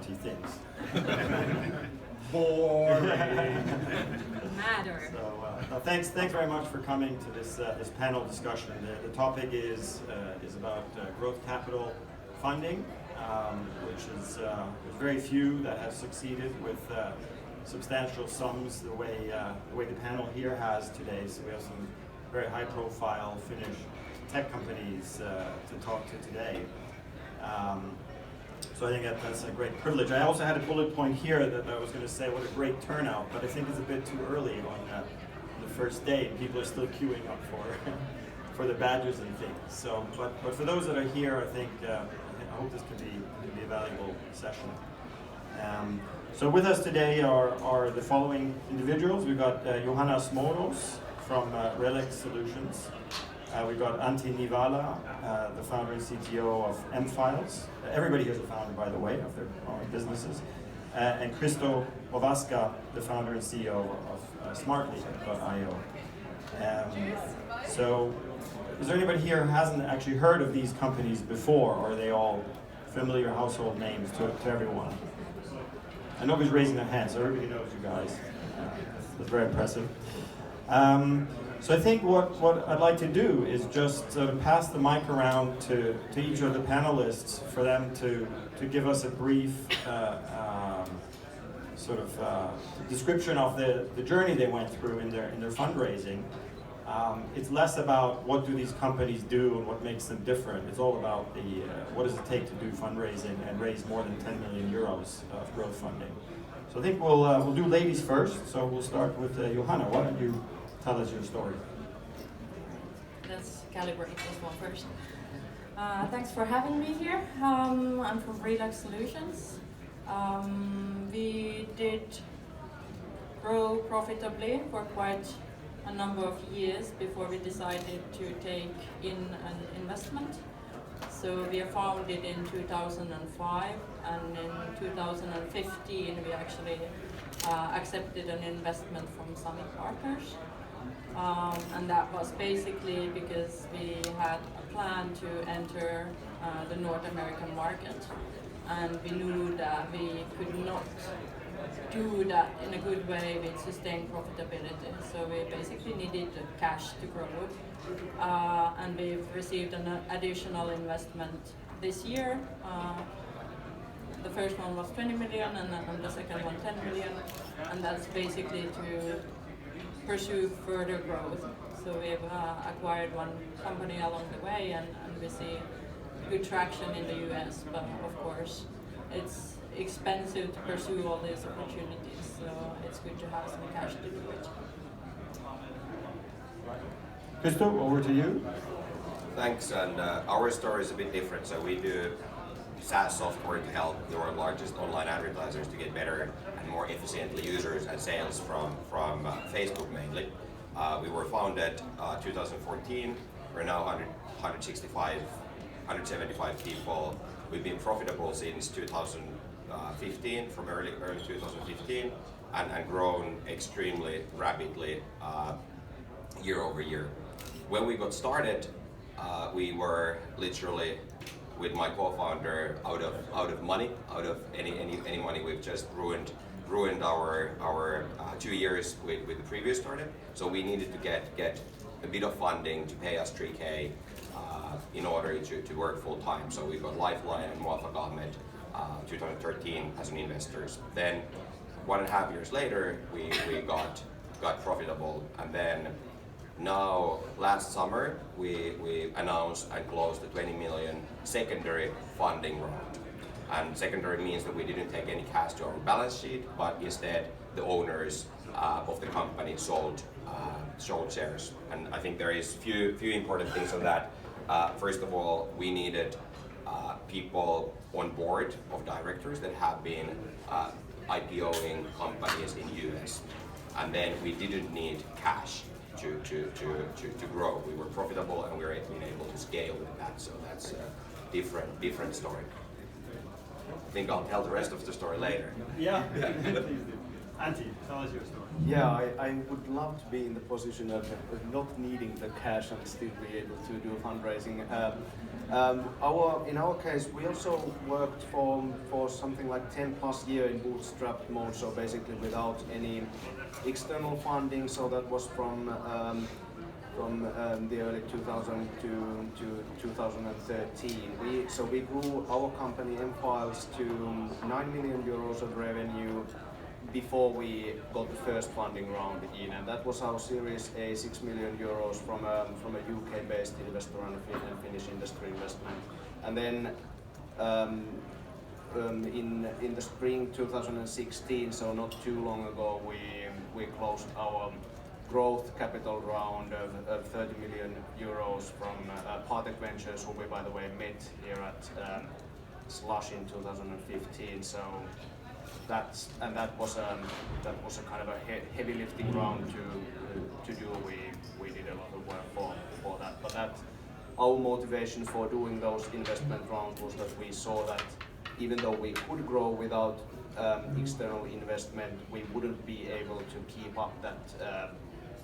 Antti thinks. Boring. Matter. So thanks very much for coming to this panel discussion. The topic is about growth capital funding, which is there's very few that have succeeded with substantial sums the way the panel here has today. So we have some very high-profile Finnish tech companies to talk to today. So I think that's a great privilege. I also had a bullet point here that I was going to say what a great turnout, but I think it's a bit too early on the first day. People are still queuing up for the badges and things. So, but for those that are here, I think I hope this can be a valuable session. So with us today are the following individuals. We've got Johanna Småros from Relex Solutions. We've got Antti Nivala, the founder and CTO of M-Files. Everybody here is a founder, by the way, of their own businesses. And Kristo Ovaska, the founder and CEO of Smartly.io. So, is there anybody here who hasn't actually heard of these companies before, or are they all familiar household names to everyone? And nobody's raising their hands, so everybody knows you guys. That's very impressive. So I think what I'd like to do is just sort of pass the mic around to each of the panelists for them to give us a brief description of the journey they went through in their fundraising. It's less about what do these companies do and what makes them different. It's all about what does it take to do fundraising and raise more than 10 million euros of growth funding. So I think we'll do ladies first. So we'll start with Johanna. Why don't you tell us your story? Let's calibrate this one first. Thanks for having me here. I'm from Relex Solutions. We did grow profitably for quite a number of years before we decided to take in an investment. So we are founded in 2005, and in 2015 we actually accepted an investment from Summit Partners. And that was basically because we had a plan to enter the North American market, and we knew that we could not do that in a good way with sustained profitability. So we basically needed the cash to grow, and we've received an additional investment this year. The first one was 20 million, and the second one 10 million, and that's basically to pursue further growth. So we've acquired one company along the way, and we see good traction in the US, but of course it's expensive to pursue all these opportunities, so it's good to have some cash to do it. Kristo, over to you. Thanks, and our story is a bit different. So we do SaaS software to help the world's largest online advertisers to get better and more efficiently users and sales from Facebook mainly. We were founded 2014. We're now 175 people. We've been profitable since 2015, from early 2015, and grown extremely rapidly year over year. When we got started, we were literally, with my co-founder, out of money, out of any money. We've just ruined our 2 years with the previous startup. So we needed to get a bit of funding to pay us 3K in order to work full time. So we got Lifeline and Muafa Government 2013 as an investors. Then 1.5 years later, we got profitable, and then now last summer we announced and closed the 20 million secondary funding round. And secondary means that we didn't take any cash to our balance sheet, but instead the owners of the company sold shares. And I think there is few important things on that. First of all, we needed people on board of directors that have been IPOing companies in US, and then we didn't need cash to grow. We were profitable and we were able to scale with that. So that's a different story. I think I'll tell the rest of the story later. Yeah, please do. Antti, tell us your story. Yeah, I would love to be in the position of not needing the cash and still be able to do fundraising. In our case, we also worked for something like 10 plus year in bootstrap mode, so basically without any external funding. So that was from the early 2000 to 2013. We grew our company M-Files to 9 million euros of revenue before we got the first funding round in, and that was our Series A, 6 million euros from a UK-based investor and a Finnish industry investment. And then in the spring 2016, so not too long ago, we closed our growth capital round of 30 million euros from Partech Ventures, who we by the way met here at Slush in 2015. So that was a kind of a heavy lifting round to do. We did a lot of work for that, but that our motivation for doing those investment rounds was that we saw that even though we could grow without external investment, we wouldn't be able to keep up that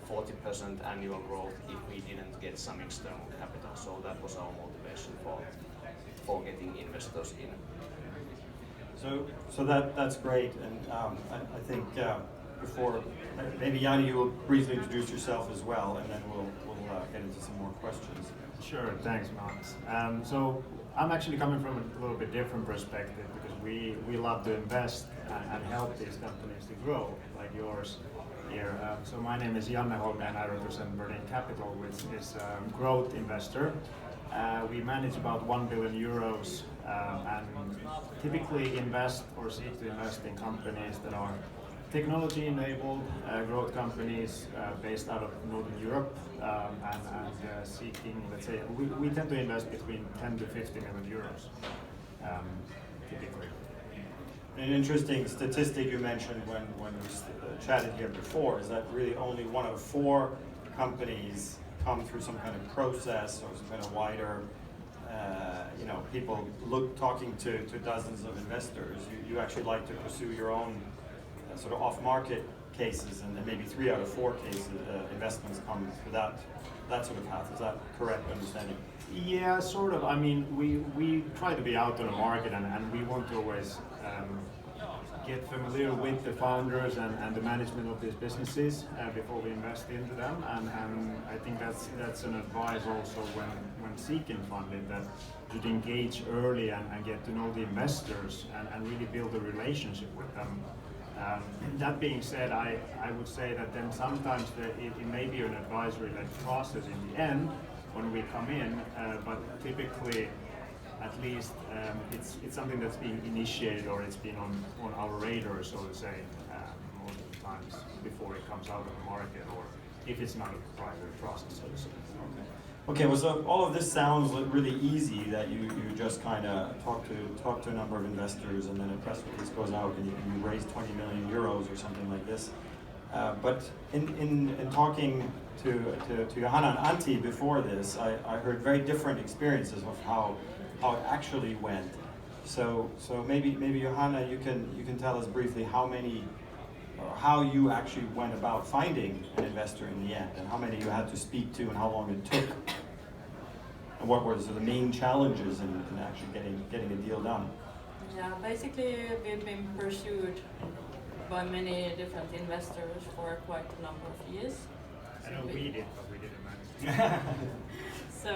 40% annual growth if we didn't get some external capital. So that was our motivation for getting investors in. So that's great, and I think before maybe Janne, you will briefly introduce yourself as well, and then we'll get into some more questions. Sure, thanks, Max. So I'm actually coming from a little bit different perspective because we love to invest and help these companies to grow, like yours here. So my name is Janne Holmia and I represent Verdane Capital, which is a growth investor. We manage about 1 billion euros and typically invest or seek to invest in companies that are technology-enabled growth companies based out of Northern Europe and seeking, let's say, we tend to invest between 10 to 50 million euros typically. An interesting statistic you mentioned when we chatted here before is that really only 1 of 4 companies come through some kind of process or some kind of wider, people talking to dozens of investors. You actually like to pursue your own sort of off-market cases, and then maybe 3 out of 4 cases investments come through that sort of path. Is that correct understanding? Yeah, sort of. I mean, we try to be out on the market, and we want to always get familiar with the founders and the management of these businesses before we invest into them. And I think that's an advice also when seeking funding, that you should engage early and get to know the investors and really build a relationship with them. That being said, I would say that then sometimes it may be an advisory-led process in the end when we come in, but typically, at least it's something that's being initiated or it's been on our radar, so to say, most of the times before it comes out of the market, or if it's not a proprietary process, so to say. Okay, well, so all of this sounds really easy, that you just kind of talk to a number of investors and then a press release goes out and you raise 20 million euros or something like this. But in talking to Johanna and Antti before this, I heard very different experiences of how it actually went. So maybe Johanna, you can tell us briefly how you actually went about finding an investor in the end, and how many you had to speak to, and how long it took, and what were the main challenges in actually getting a deal done. Yeah, basically we've been pursued by many different investors for quite a number of years. I know we did, but we didn't manage. So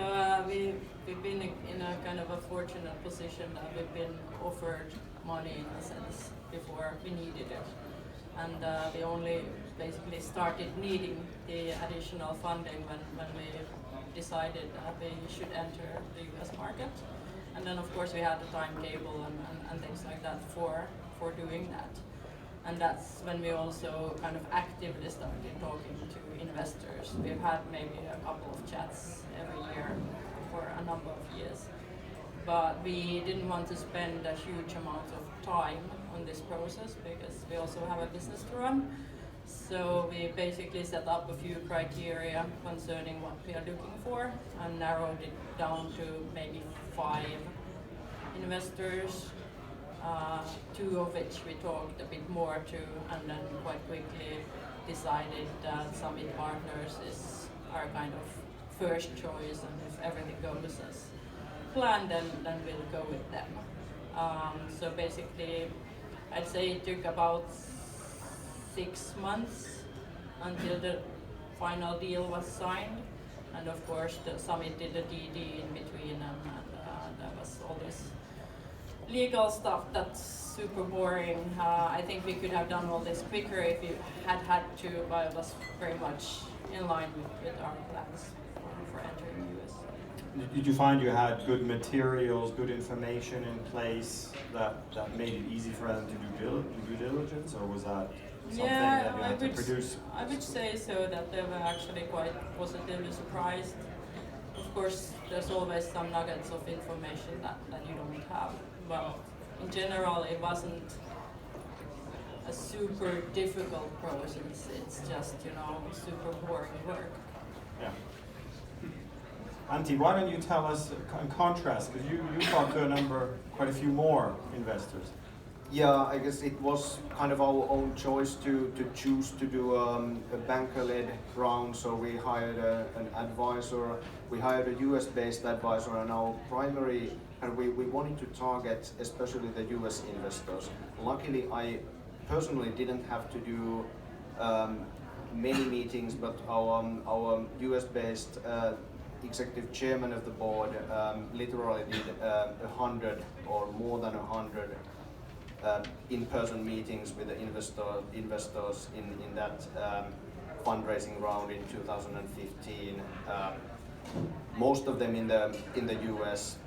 we've been in a kind of a fortunate position that we've been offered money in a sense before we needed it. And we only basically started needing the additional funding when we decided that we should enter the US market. And then of course we had the timetable and things like that for doing that. And that's when we also kind of actively started talking to investors. We've had maybe a couple of chats every year for a number of years. But we didn't want to spend a huge amount of time on this process because we also have a business to run. So we basically set up a few criteria concerning what we are looking for and narrowed it down to maybe 5 investors, 2 of which we talked a bit more to, and then quite quickly decided that Summit Partners is our kind of first choice, and if everything goes plan, then we'll go with them. So basically, I'd say it took about 6 months until the final deal was signed, and of course the summit did a DD in between, and there was all this legal stuff that's super boring. I think we could have done all this quicker if we had to, but it was very much in line with our plans for entering the US. Did you find you had good materials, good information in place that made it easy for them to do due diligence, or was that something that you had to produce? I would say so, that they were actually quite positively surprised. Of course, there's always some nuggets of information that you don't have, but in general, it wasn't a super difficult process. It's just, super boring work. Yeah. Antti, why don't you tell us in contrast, because you talked to quite a few more investors. Yeah, I guess it was kind of our own choice to choose to do a banker-led round. So we hired an advisor. We hired a US-based advisor, and our primary, and we wanted to target especially the US investors. Luckily, I personally didn't have to do many meetings, but our US-based executive chairman of the board literally did 100 or more than 100 in-person meetings with the investors in that fundraising round in 2015. Most of them in the US,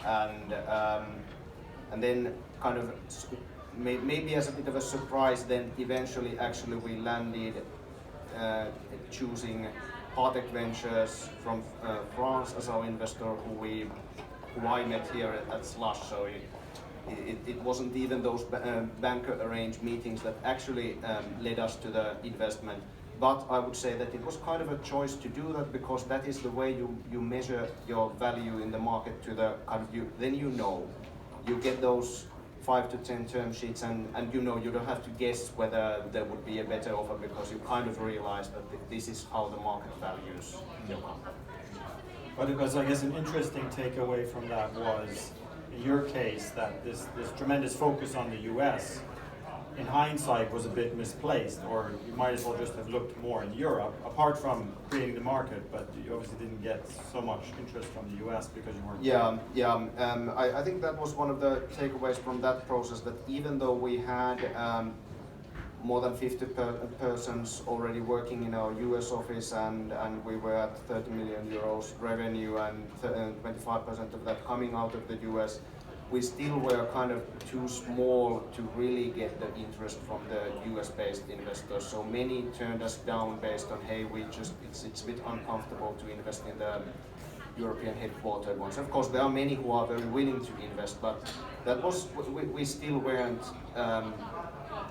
and then kind of maybe as a bit of a surprise, then eventually actually we landed choosing Partech Ventures from France as our investor, who I met here at Slush. So it wasn't even those banker arranged meetings that actually led us to the investment. But I would say that it was kind of a choice to do that, because that is the way you measure your value in the market to the kind of then you get those 5 to 10 term sheets, and you don't have to guess whether there would be a better offer, because you kind of realize that this is how the market values your company. But it was, I guess, an interesting takeaway from that was, in your case, that this tremendous focus on the US, in hindsight, was a bit misplaced, or you might as well just have looked more in Europe, apart from creating the market, but you obviously didn't get so much interest from the US because you weren't. I think that was one of the takeaways from that process, that even though we had more than 50 persons already working in our US office, and we were at 30 million euros revenue, and 25% of that coming out of the US, we still were kind of too small to really get the interest from the US-based investors. So many turned us down based on, hey, it's a bit uncomfortable to invest in the European headquartered ones. Of course, there are many who are very willing to invest, but that was we still weren't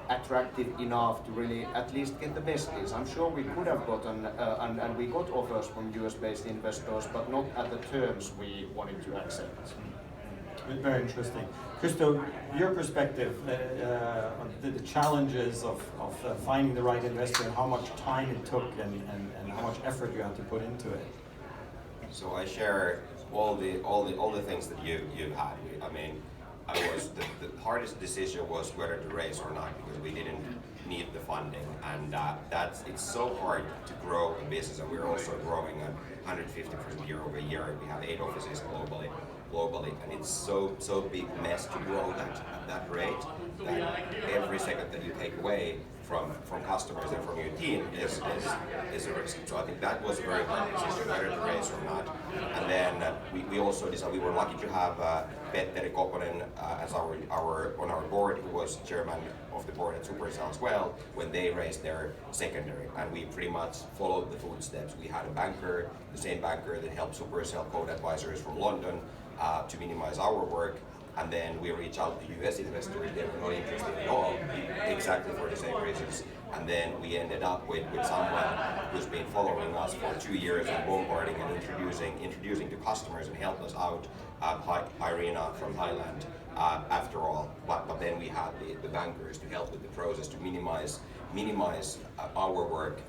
attractive enough to really at least get the best deals. I'm sure we could have gotten, and we got offers from US-based investors, but not at the terms we wanted to accept. Very interesting. Kristo, your perspective on the challenges of finding the right investor, and how much time it took, and how much effort you had to put into it. So I share all the things that you've had. I mean, the hardest decision was whether to raise or not, because we didn't need the funding, and it's so hard to grow a business, and we're also growing at 150% year over year. We have 8 offices globally, and it's so big mess to grow at that rate, that every second that you take away from customers and from your team is a risk. So I think that was a very hard decision, whether to raise or not. And then we also decided, we were lucky to have Petteri Koponen as on our board, who was chairman of the board at Supercell as well, when they raised their secondary. And we pretty much followed the footsteps. We had a banker, the same banker that helped Supercell Code Advisors from London to minimize our work, and then we reach out to US investors. They were not interested at all, exactly for the same reasons. And then we ended up with someone who's been following us for 2 years and bombarding and introducing to customers and helped us out, Irina from Thailand, after all. But then we had the bankers to help with the process to minimize our work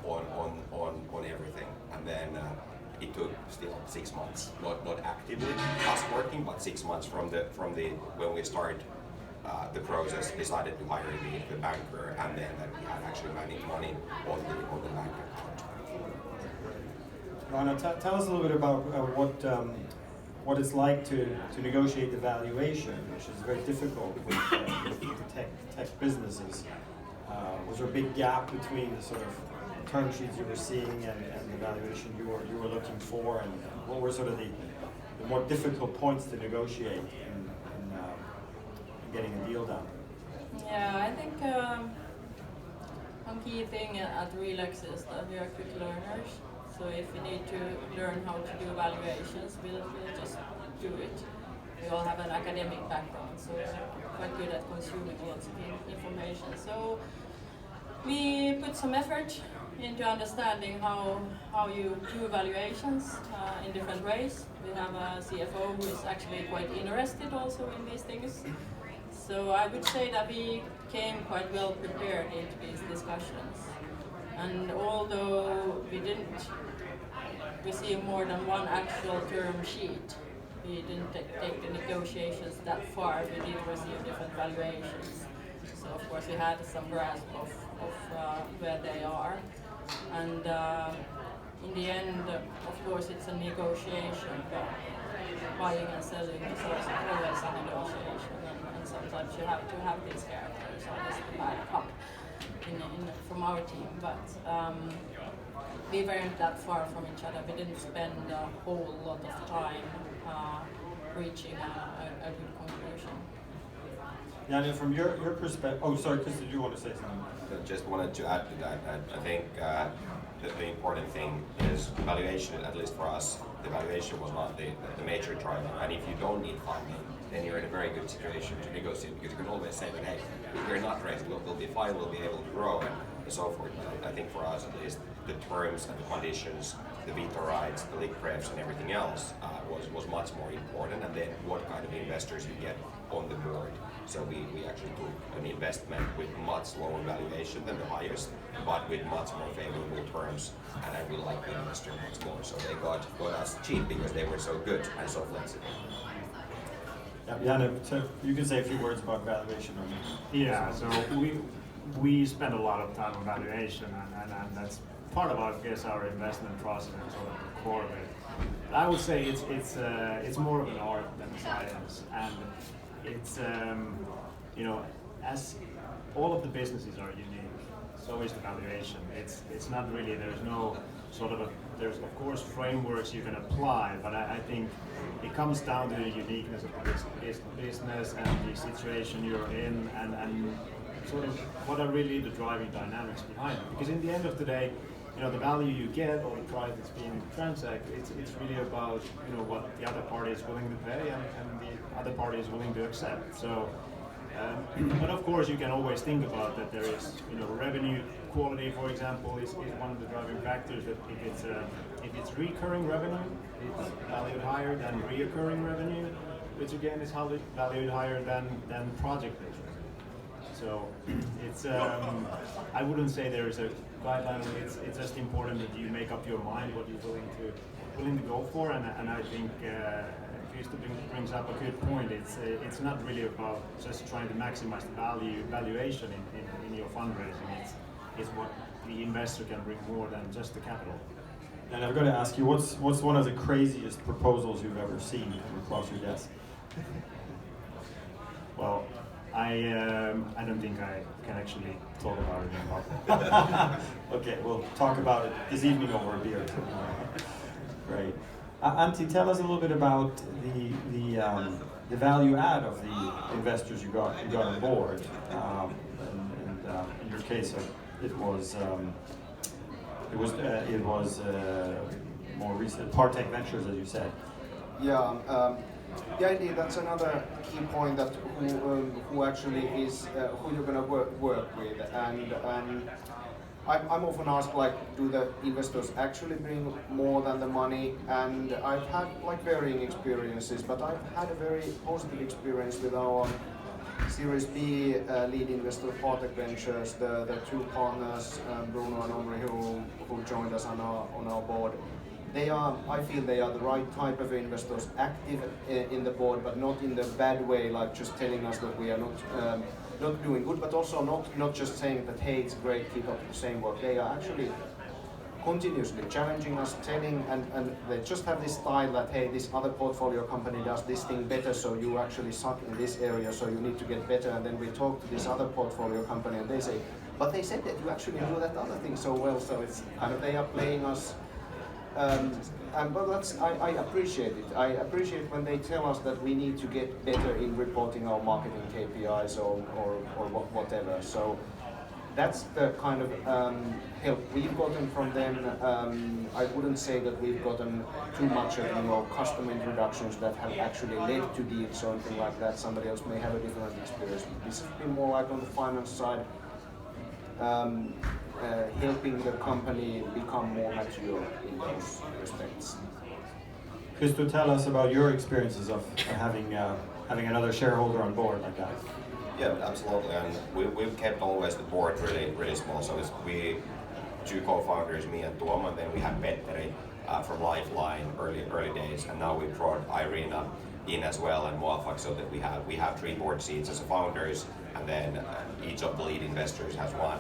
on everything. And then it took still 6 months, not actively us working, but 6 months from the when we started the process, decided to hire the banker, and then that we had actually money on the bank account. Johanna, tell us a little bit about what it's like to negotiate the valuation, which is very difficult with tech businesses. Was there a big gap between the sort of term sheets you were seeing and the valuation you were looking for, and what were sort of the more difficult points to negotiate in getting a deal done? Yeah, I think one key thing at Relex is that we are quick learners. So if we need to learn how to do valuations, we'll just do it. We all have an academic background, so we're quite good at consuming lots of information. So we put some effort into understanding how you do valuations in different ways. We have a CFO who is actually quite interested also in these things. So I would say that we came quite well prepared into these discussions. And although we didn't receive more than one actual term sheet, we didn't take the negotiations that far. We did receive different valuations. So of course we had some grasp of where they are. And in the end, of course, it's a negotiation, but buying and selling is also always a negotiation. And sometimes you have to have these characters, or just the bad cop from our team. But we weren't that far from each other. We didn't spend a whole lot of time reaching a good conclusion. Janne, from your perspective, oh sorry, Chris, did you want to say something? I just wanted to add to that. I think the important thing is valuation, at least for us, the valuation was not the major driver. And if you don't need funding, then you're in a very good situation to negotiate, because you can always say that, hey, if we're not raised, we'll be fine, we'll be able to grow and so forth. But I think for us, at least, the terms and the conditions, the veto rights, the leak prefs and everything else was much more important, and then what kind of investors you get on the board. So we actually took an investment with much lower valuation than the highest, but with much more favorable terms, and we like the investor much more. So they got us cheap because they were so good and so flexible. Yeah, Janne, so you can say a few words about valuation. Yeah, so we spend a lot of time on valuation, and that's part of, I guess, our investment process and sort of the core of it. But I would say it's more of an art than a science, and it's as all of the businesses are unique, so is the valuation. It's not really, there's no sort of there's of course frameworks you can apply, but I think it comes down to the uniqueness of the business and the situation you're in, and sort of what are really the driving dynamics behind it. Because in the end of the day, the value you get or the price that's being transacted, it's really about what the other party is willing to pay and the other party is willing to accept. So, but of course you can always think about that there is revenue quality, for example, is one of the driving factors. That if it's recurring revenue, it's valued higher than reoccurring revenue, which again is valued higher than project-based revenue. So it's I wouldn't say there is a guideline. It's just important that you make up your mind what you're willing to go for, and I think Kristo brings up a good point. It's not really about just trying to maximize the valuation in your fundraising. It's what the investor can bring more than just the capital. And I'm going to ask you, what's one of the craziest proposals you've ever seen come across your desk? Well, I don't think I can actually talk about it in public. Okay, we'll talk about it this evening over a beer. Great. Antti, tell us a little bit about the value add of the investors you got on board. And in your case, it was more recent, Partech Ventures, as you said. Yeah. Yeah, indeed, that's another key point, that who actually is who you're going to work with, and I'm often asked, do the investors actually bring more than the money? And I've had varying experiences, but I've had a very positive experience with our Series B lead investor, Partech Ventures, the two partners, Bruno and Omri, who joined us on our board. I feel they are the right type of investors, active in the board, but not in the bad way, like just telling us that we are not doing good, but also not just saying that, hey, it's great, keep up the same work. They are actually continuously challenging us, telling, and they just have this style that, hey, this other portfolio company does this thing better, so you actually suck in this area, so you need to get better. And then we talk to this other portfolio company and they say, but they said that you actually do that other thing so well, so it's kind of, they are playing us. But I appreciate it. I appreciate when they tell us that we need to get better in reporting our marketing KPIs or whatever. So that's the kind of help we've gotten from them. I wouldn't say that we've gotten too much of custom introductions that have actually led to deals or anything like that. Somebody else may have a different experience. This has been more like on the finance side. Helping the company become more mature in those respects. Kristo, tell us about your experiences of having another shareholder on board like that. Yeah, absolutely, and we've kept always the board really small. So we two co-founders, me and Tuomo, and then we have Petteri from Lifeline early days, and now we brought Irina in as well and Muafak, so that we have 3 board seats as founders, and then each of the lead investors has one.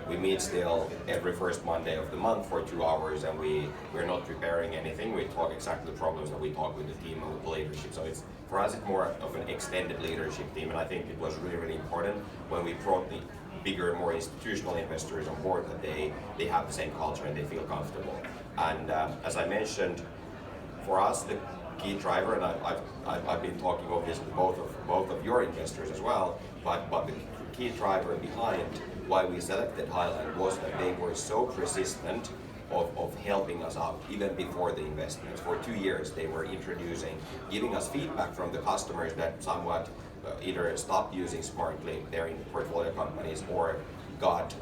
We meet still every first Monday of the month for 2 hours, and we're not preparing anything. We talk exactly the problems that we talk with the team and with the leadership. So for us it's more of an extended leadership team, and I think it was really important when we brought the bigger, more institutional investors on board that they have the same culture and they feel comfortable. And as I mentioned, for us the key driver, and I've been talking obviously both of your investors as well, but the key driver behind why we selected Highland was that they were so persistent of helping us out even before the investments. For 2 years they were giving us feedback from the customers that somewhat either stopped using Smartly, their portfolio companies, or got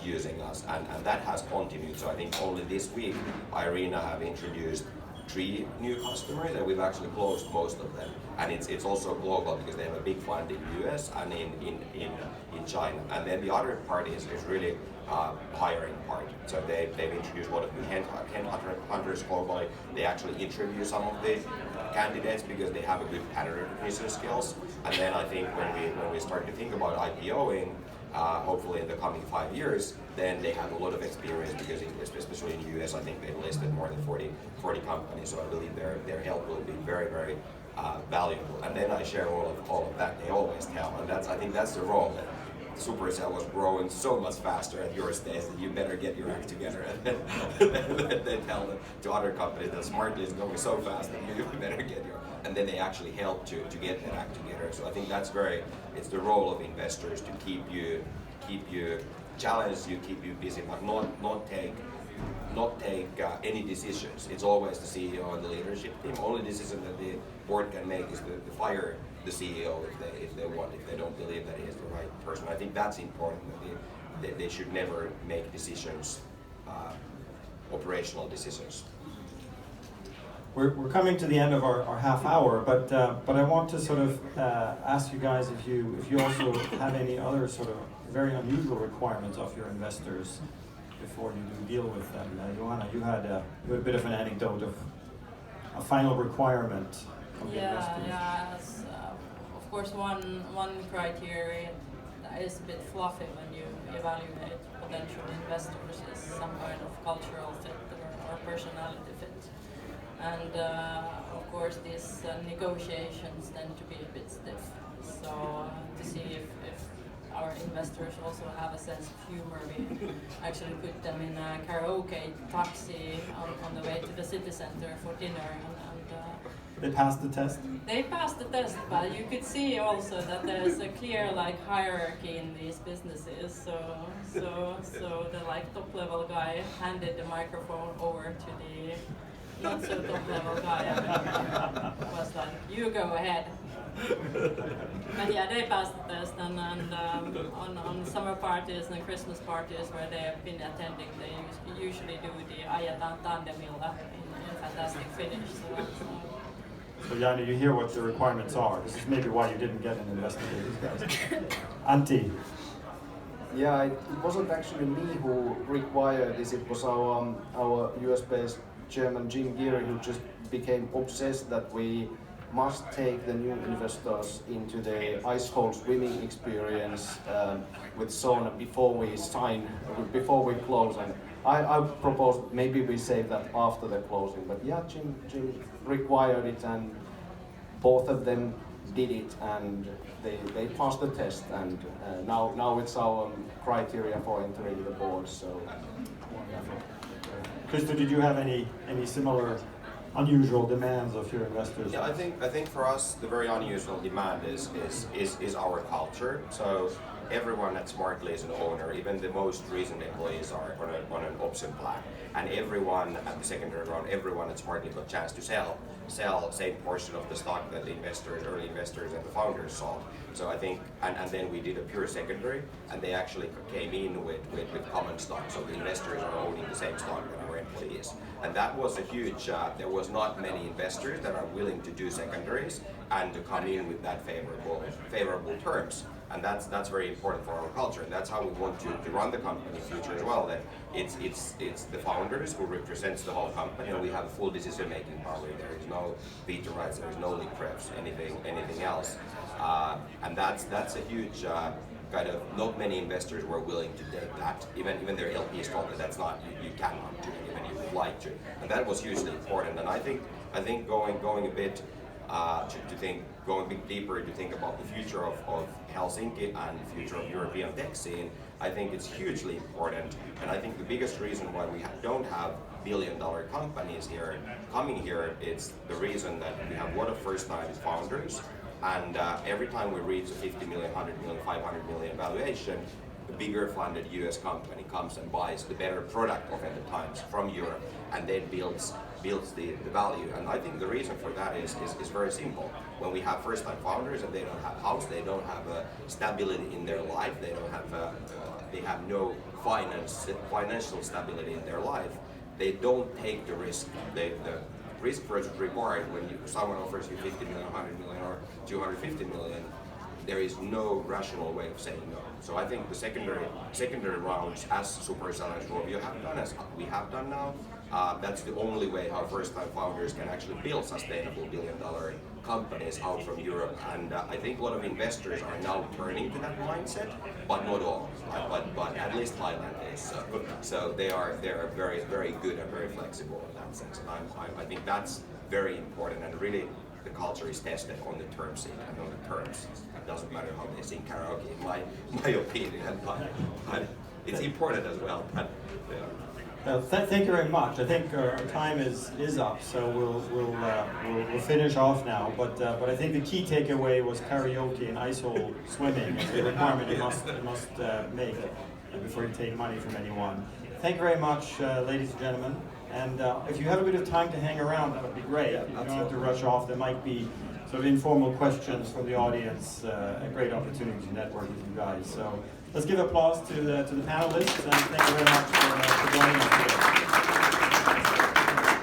using us, and that has continued. So I think only this week Irina have introduced 3 new customers, and we've actually closed most of them. And it's also global because they have a big fund in the US and in China. And then the other part is really hiring part. So they've introduced a lot of new hunters globally. They actually interview some of the candidates because they have a good pattern recognition skills. And then I think when we start to think about IPOing, hopefully in the coming 5 years, then they have a lot of experience because especially in the US, I think they've listed more than 40 companies. So I believe their help will be very valuable. And then I share all of that. They always tell, and I think that's the role. That Supercell was growing so much faster at your stage that you better get your act together. And they tell to other companies that Smartly is going so fast that you better get your. And then they actually help to get that act together. So I think that's it's the role of investors to keep you challenged, keep you busy, but not take any decisions. It's always the CEO and the leadership team. Only decision that the board can make is to fire the CEO if they don't believe that he is the right person. I think that's important. That they should never make decisions, operational decisions. We're coming to the end of our half hour, but I want to sort of ask you guys if you also have any other sort of very unusual requirements of your investors before you do deal with them. Johanna, you had a bit of an anecdote of a final requirement from the investors. Yeah. Of course, one criteria that is a bit fluffy when you evaluate potential investors is some kind of cultural fit or personality fit. And of course, these negotiations tend to be a bit stiff. So to see if our investors also have a sense of humor, we actually put them in a karaoke taxi on the way to the city center for dinner. They passed the test? They passed the test, but you could see also that there's a clear hierarchy in these businesses. So the top level guy handed the microphone over to the not so top level guy and was like, you go ahead. But yeah, they passed the test, and on summer parties and Christmas parties where they have been attending, they usually do the ajetaan tandemilla in fantastic Finnish. So Janne, you hear what the requirements are. This is maybe why you didn't get an investigate these guys. Antti? Yeah, it wasn't actually me who required this. It was our US-based German Jim Geary who just became obsessed that we must take the new investors into the ice cold swimming experience with sauna before we sign, before we close. And I proposed maybe we save that after the closing. But yeah, Jim required it, and both of them did it, and they passed the test. And now it's our criteria for entering the board. So. Kristo, did you have any similar unusual demands of your investors? Yeah, I think for us the very unusual demand is our culture. So everyone at Smartly is an owner. Even the most recent employees are on an option plan, and everyone at the secondary round, everyone at Smartly got a chance to sell same portion of the stock that the investors, early investors, and the founders sold. So I think, and then we did a pure secondary, and they actually came in with common stock. So the investors are owning the same stock that our employees, and that was a huge. There was not many investors that are willing to do secondaries and to come in with that favorable terms. And that's very important for our culture, and that's how we want to run the company in the future as well. That it's the founders who represents the whole company, and we have full decision making power. There is no veto rights, there is no leak prefs, anything else, and that's a huge kind of. Not many investors were willing to take that. Even their LPs told that that's not you cannot do it, even you would like to, and that was hugely important. And I think going a bit. Going a bit deeper to think about the future of Helsinki and the future of European tech scene, I think it's hugely important. And I think the biggest reason why we don't have billion-dollar companies here coming here, it's the reason that we have a lot of first-time founders, and every time we reach a 50 million, 100 million, 500 million valuation, a bigger funded US company comes and buys the better product of the times from Europe, and then builds the value. And I think the reason for that is very simple. When we have first-time founders and they don't have house, they don't have stability in their life, they have no financial stability in their life, they don't take the risk. The risk versus reward, when someone offers you 50 million, 100 million, or 250 million, there is no rational way of saying no. So I think the secondary rounds, as Supercell and Rovio have done, as we have done now, that's the only way how first-time founders can actually build sustainable billion-dollar companies out from Europe. And I think a lot of investors are now turning to that mindset, but not all. But at least Thailand is. So they are very, very good and very flexible in that sense. And I think that's very important, and really the culture is tested on the term sheet and on the terms. It doesn't matter how they sing karaoke, in my opinion. But it's important as well. But, thank you very much. I think our time is up, so we'll finish off now. But I think the key takeaway was karaoke and ice hole swimming is a requirement you must make before you take money from anyone. Thank you very much, ladies and gentlemen. And if you have a bit of time to hang around, that would be great. You don't have to rush off. There might be sort of informal questions from the audience. A great opportunity to network with you guys. So let's give applause to the panelists, and thank you very much for joining us today.